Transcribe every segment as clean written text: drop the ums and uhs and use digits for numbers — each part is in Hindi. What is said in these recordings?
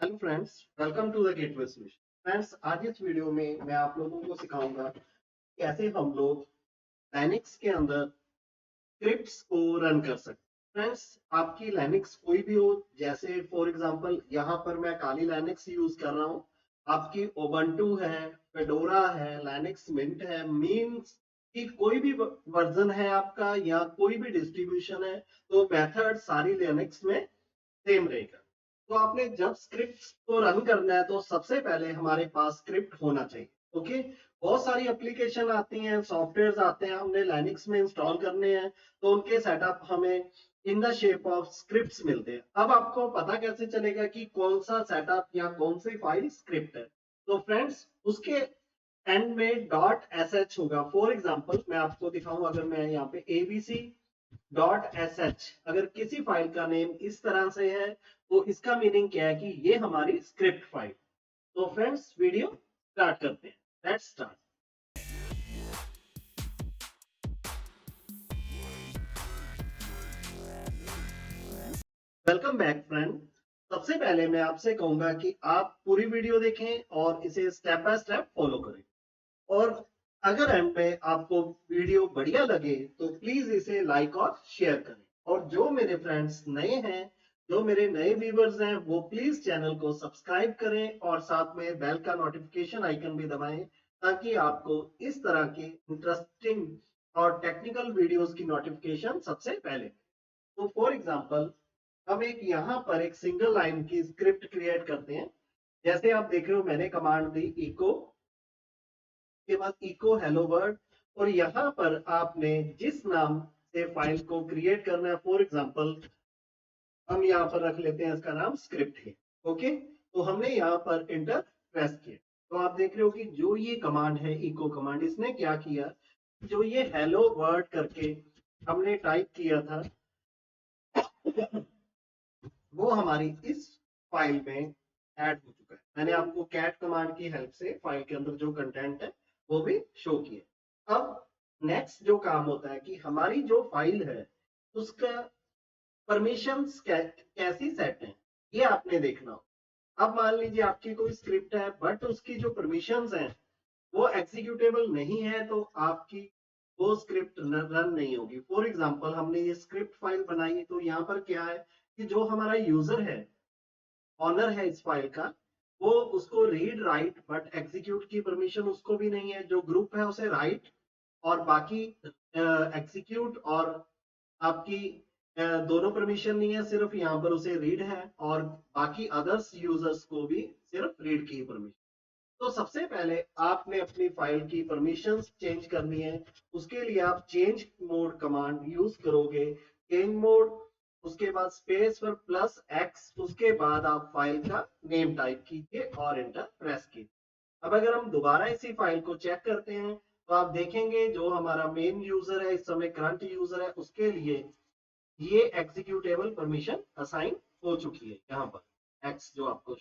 Hello friends, welcome to the gateway solution. Friends, आज इस वीडियो में मैं आप लोगों को सिखाऊंगा कैसे हम लोग लाइनक्स के अंदर स्क्रिप्ट्स को रन कर सकते हैं। फ्रेंड्स, आपकी लाइनक्स कोई भी हो, जैसे फॉर एग्जांपल यहाँ पर मैं काली लाइनक्स यूज कर रहा हूँ। आपकी ओबंटू है, फेडोरा है, लाइनक्स मिंट है, मीन्स कि कोई भी वर्जन है आपका या कोई भी डिस्ट्रीब्यूशन है, तो मेथड सारी लाइनक्स में सेम रहेगा। तो आपने जब स्क्रिप्ट को रन करना है तो सबसे पहले हमारे पास स्क्रिप्ट होना चाहिए। ओके, बहुत सारी एप्लीकेशन आती हैं, सॉफ्टवेयर आते हैं, हमने लाइनक्स में इंस्टॉल करने हैं, तो उनके सेटअप हमें in the shape of scripts मिलते हैं। अब आपको पता कैसे चलेगा कि कौन सा सेटअप या कौन सी फाइल स्क्रिप्ट है? तो फ्रेंड्स, उसके एंड में डॉट एस एच होगा। फॉर एग्जाम्पल मैं आपको दिखाऊं, अगर मैं यहाँ पे एबीसी डॉट एस एच, अगर किसी फाइल का नेम इस तरह से है तो इसका मीनिंग क्या है कि ये हमारी स्क्रिप्ट फाइल। तो फ्रेंड्स, वीडियो स्टार्ट करते हैं। Let's start. Welcome back friend. सबसे पहले मैं आपसे कहूंगा कि आप पूरी वीडियो देखें और इसे स्टेप बाय स्टेप फॉलो करें। और अगर एंड पे आपको वीडियो बढ़िया लगे तो प्लीज इसे लाइक और शेयर करें। और जो मेरे फ्रेंड्स नए हैं, जो मेरे नए व्यूवर्स हैं, वो प्लीज चैनल को सब्सक्राइब करें और साथ में बेल का नोटिफिकेशन आइकन भी दबाएं, ताकि आपको इस तरह की इंटरेस्टिंग और टेक्निकल वीडियोस की नोटिफिकेशन सबसे पहले। तो फॉर एग्जांपल, हम एक यहाँ पर एक सिंगल लाइन की स्क्रिप्ट क्रिएट करते हैं। जैसे आप देख रहे हो, मैंने कमांड दी इको, के बाद इको हेलो वर्ल्ड, और यहाँ पर आपने जिस नाम से फाइल को क्रिएट करना है, फॉर एग्जांपल हम यहाँ पर रख लेते हैं इसका नाम स्क्रिप्ट है। ओके, तो हमने यहाँ पर इंटर प्रेस किया, तो आप देख रहे हो कि जो ये कमांड है, इको कमांड, इसने क्या किया, जो ये हेलो वर्ड करके हमने टाइप किया था वो हमारी इस फाइल में ऐड हो चुका है। मैंने आपको कैट कमांड की हेल्प से फाइल के अंदर जो कंटेंट है वो भी शो किया। अब नेक्स्ट जो काम होता है कि हमारी जो फाइल है उसका परमिशंस कैसी सेट है, ये आपने देखना हो। अब मान लीजिए आपकी कोई स्क्रिप्ट है बट उसकी जो परमिशंस हैं वो एग्जीक्यूटेबल नहीं है, तो आपकी वो स्क्रिप्ट रन नहीं होगी। फॉर एग्जांपल, हमने ये स्क्रिप्ट फाइल बनाई, तो यहाँ पर क्या है कि जो हमारा यूजर है, ऑनर है इस फाइल का, वो उसको रीड राइट बट एग्जीक्यूट की परमिशन उसको भी नहीं है। जो ग्रुप है उसे राइट और बाकी एग्जीक्यूट और आपकी दोनों परमिशन नहीं है, सिर्फ यहाँ पर उसे रीड है, और बाकी अदर्स यूजर्स को भी सिर्फ रीड की परमिशन। तो सबसे पहले आपने अपनी फाइल की परमिशंस चेंज करनी है। उसके लिए आप चेंज मोड कमांड यूज करोगे। चेंज मोड, उसके बाद स्पेस पर प्लस एक्स, उसके बाद आप फाइल का नेम टाइप कीजिए और एंटर प्रेस कीजिए। अब अगर हम दोबारा इसी फाइल को चेक करते हैं तो आप देखेंगे जो हमारा मेन यूजर है, इस समय करंट यूजर है, उसके लिए ये एग्जीक्यूटेबल परमिशन असाइन हो चुकी है यहाँ पर एक्स जो आपको।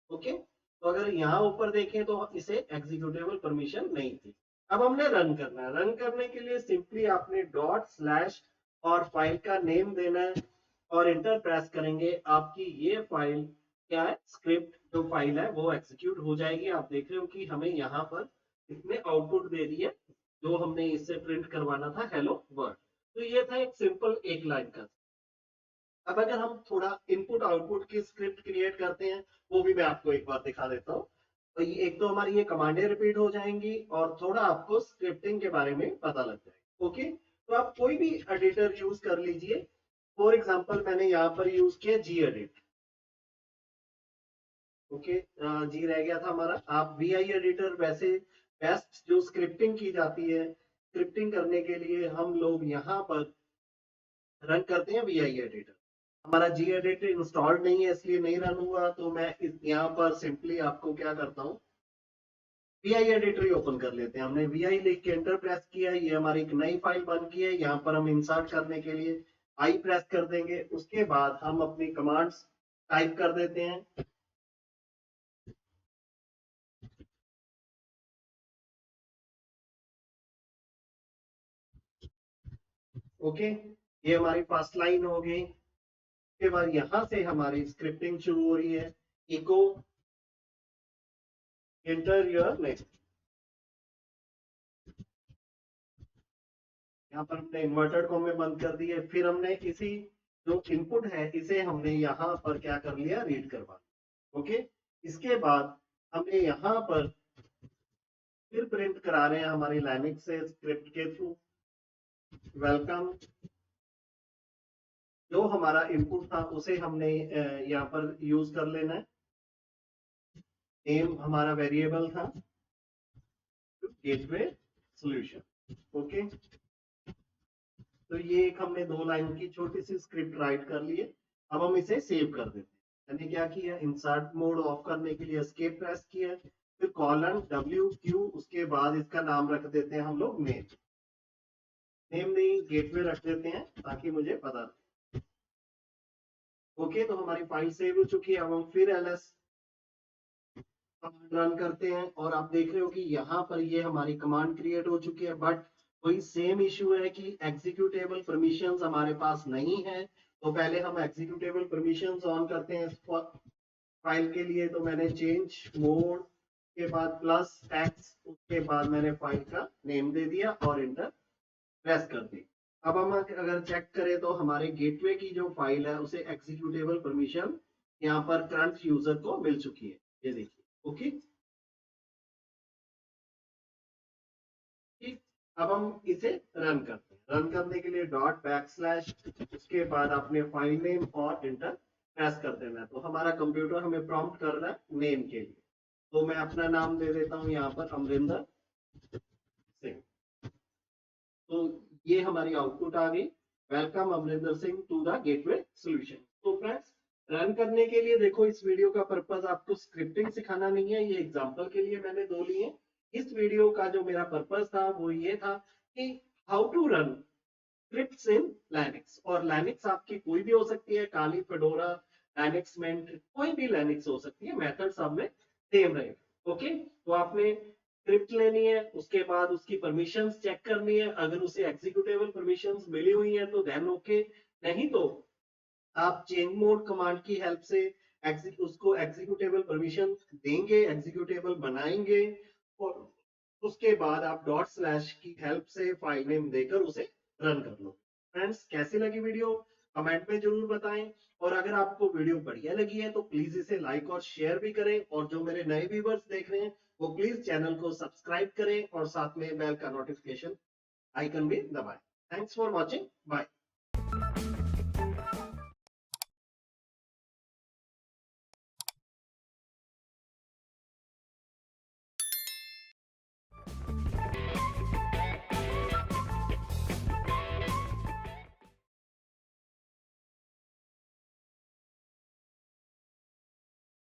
ओके, तो अगर यहाँ ऊपर देखें तो इसे एग्जीक्यूटेबल परमिशन नहीं थी। अब हमने रन करना है। रन करने के लिए सिंपली आपने डॉट स्लैश और फाइल का नेम देना है और इंटर प्रेस करेंगे। आपकी ये फाइल क्या है, स्क्रिप्ट जो फाइल है वो एग्जीक्यूट हो जाएगी। आप देख रहे हो कि हमें यहाँ पर इसने आउटपुट दे दी है जो हमने इससे प्रिंट करवाना था, हेलो वर्ल्ड। तो ये था एक सिंपल एक लाइन का। अब अगर हम थोड़ा इनपुट आउटपुट की स्क्रिप्ट क्रिएट करते हैं, वो भी मैं आपको एक बार दिखा देता हूँ। तो ये एक तो हमारी ये कमांडें रिपीट हो जाएंगी और थोड़ा आपको स्क्रिप्टिंग के बारे में पता लग जाएगा। ओके, तो आप कोई भी एडिटर यूज कर लीजिए। फॉर एग्जांपल मैंने यहाँ पर यूज किया जी एडिट। ओके, जी रह गया था हमारा। आप वी आई एडिटर वैसे बेस्ट जो स्क्रिप्टिंग की जाती है, स्क्रिप्टिंग करने के लिए हम लोग यहाँ पर रन करते हैं वी आई एडिटर। हमारा जी एडिट इंस्टॉल्ड नहीं है इसलिए नहीं रन हुआ, तो मैं यहाँ पर सिंपली आपको क्या करता हूँ, वी आई एडिटर ही ओपन कर लेते हैं। हमने वी आई लिख के एंटर प्रेस किया, ये हमारी एक नई फाइल बन गई है। यहाँ पर हम इंसर्ट करने के लिए आई प्रेस कर देंगे। उसके बाद हम अपनी कमांड्स टाइप कर देते हैं। ओके, ये हमारी फर्स्ट लाइन हो गई। उसके बाद यहाँ से हमारी स्क्रिप्टिंग शुरू हो रही है। Echo enter your name. यहाँ पर हमने इन्वर्टेड कॉमे बंद कर दिए, फिर हमने इसी जो इनपुट है इसे हमने यहाँ पर क्या कर लिया, रीड करवा। ओके, इसके बाद हमने यहाँ पर फिर प्रिंट करा रहे हैं हमारी लाइनेक्स से स्क्रिप्ट के थ्रू, वेलकम। जो हमारा इनपुट था उसे हमने यहाँ पर यूज कर लेना है। नेम हमारा वेरिएबल था गेटवे सॉल्यूशन। ओके, तो ये एक हमने 2 लाइन की छोटी सी स्क्रिप्ट राइट कर ली है। अब हम इसे सेव कर देते हैं। मैंने क्या किया, इंसर्ट मोड ऑफ करने के लिए एस्केप प्रेस किया, फिर कॉलन WQ, उसके बाद इसका नाम रख देते हैं हम लोग नेम। नेम नहीं, गेटवे रख देते हैं ताकि मुझे पता रहे। ओके, तो हमारी फाइल सेव हो चुकी है। अब हम फिर ls कमांड रन करते हैं और आप देख रहे हो कि यहाँ पर ये हमारी कमांड क्रिएट हो चुकी है, बट कोई सेम इश्यू है कि एग्जीक्यूटेबल परमिशंस हमारे पास नहीं है। तो पहले हम एग्जीक्यूटेबल परमिशंस ऑन करते हैं इस फाइल के लिए। तो मैंने चेंज मोड के बाद +X, उसके बाद मैंने फाइल का नेम दे दिया और इंटर प्रेस कर दी। अब हम अगर चेक करें तो हमारे गेटवे की जो फाइल है उसे एग्जीक्यूटेबल परमिशन यहाँ पर करंट यूजर को मिल चुकी है, ये देखिए। ओके, ठीक। अब हम इसे रन करते हैं। रन करने के लिए .बैकस्लैश, उसके बाद अपने फाइल नेम और इंटर प्रेस कर देना है। तो हमारा कंप्यूटर हमें प्रॉम्प्ट कर रहा है नेम के लिए। तो मैं अपना नाम दे देता हूँ यहाँ पर अमरिंदर सिंह। तो ये हमारी आउटपुट आ गई, welcome Amarinder Singh to the gateway solution. तो फ्रेंड्स, रन करने के लिए देखो, इस वीडियो का पर्पस आपको स्क्रिप्टिंग सिखाना नहीं है, ये एग्जांपल के लिए मैंने 2 लिए। इस वीडियो का जो मेरा पर्पस था वो ये था कि how to run scripts in Linux. और लिनक्स आपकी कोई भी हो सकती है, काली, फेडोरा, लिनक्स मिंट, कोई भी लिनक्स हो सकती है, मेथड सब में सेम रहेगा। ओके, तो आपने स्क्रिप्ट लेनी है, उसके बाद उसकी परमिशंस चेक करनी है। अगर उसे एग्जीक्यूटेबल परमिशंस मिली हुई है तो देन ओके, नहीं तो आप चेंज मोड कमांड की हेल्प से उसको एग्जीक्यूटेबल परमिशन देंगे, एग्जीक्यूटेबल बनाएंगे, और उसके बाद आप .स्लैश की हेल्प से फाइल नेम देकर उसे रन कर लो। फ्रेंड्स, कैसी लगी वीडियो कमेंट में जरूर बताएं। और अगर आपको वीडियो बढ़िया लगी है तो प्लीज इसे लाइक और शेयर भी करें। और जो मेरे नए व्यूवर्स देख रहे हैं वो प्लीज चैनल को सब्सक्राइब करें और साथ में बेल का नोटिफिकेशन आइकन भी दबाएं। Thanks for watching, bye.